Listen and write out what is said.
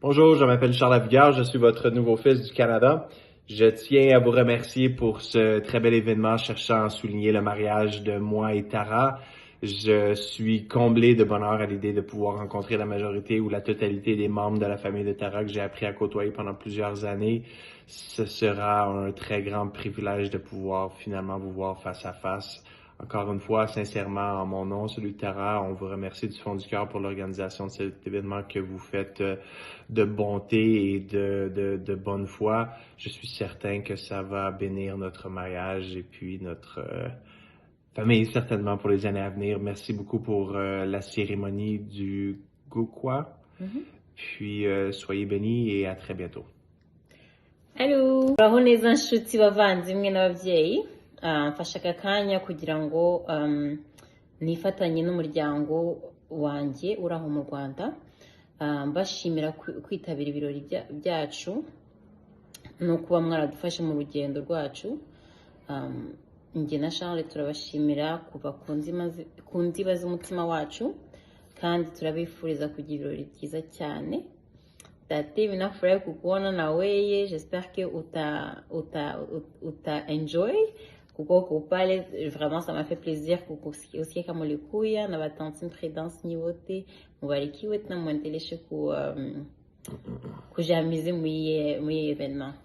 Bonjour, je m'appelle Charles, je suis votre nouveau fils du Canada. Je tiens à vous remercier pour ce très bel événement cherchant à souligner le mariage de moi et Tara. Je suis comblé de bonheur à l'idée de pouvoir rencontrer la majorité ou la totalité des membres de la famille de Tara que j'ai appris à côtoyer pendant plusieurs années. Ce sera un très grand privilège de pouvoir finalement vous voir face à face. Encore une fois, sincèrement, en mon nom, celui de Tara, on vous remercie du fond du cœur pour l'organisation de cet événement que vous faites de bonté et de bonne foi. Je suis certain que ça va bénir notre mariage et puis notre famille, certainement, pour les années à venir. Merci beaucoup pour la cérémonie du gukwa. Puis, soyez bénis et à très bientôt. Hello, uraho neza nshuti bavandimwe n'ababyeyi. Mfashe aka kanya kugira ngo nifatanye n'umuryango wanjye uraho mu Rwanda, mbashimira kwitabira ibirori byacu no kuba mwaradufashe mu rugendo rwacu. Njye na Charles turabashimira kuva ku ndiba z'umutima wacu, kandi turabifuriza kugira ibirori byiza cyane. Tate, ninafurahi kukuona na weye. J'espère que uta enjoy kuko pale. Vraiment ça m'a fait plaisir kukusikia kama ulikuya na batansi mpredance nyote mubarikiwe na muendeleshe kujamize muri evenement.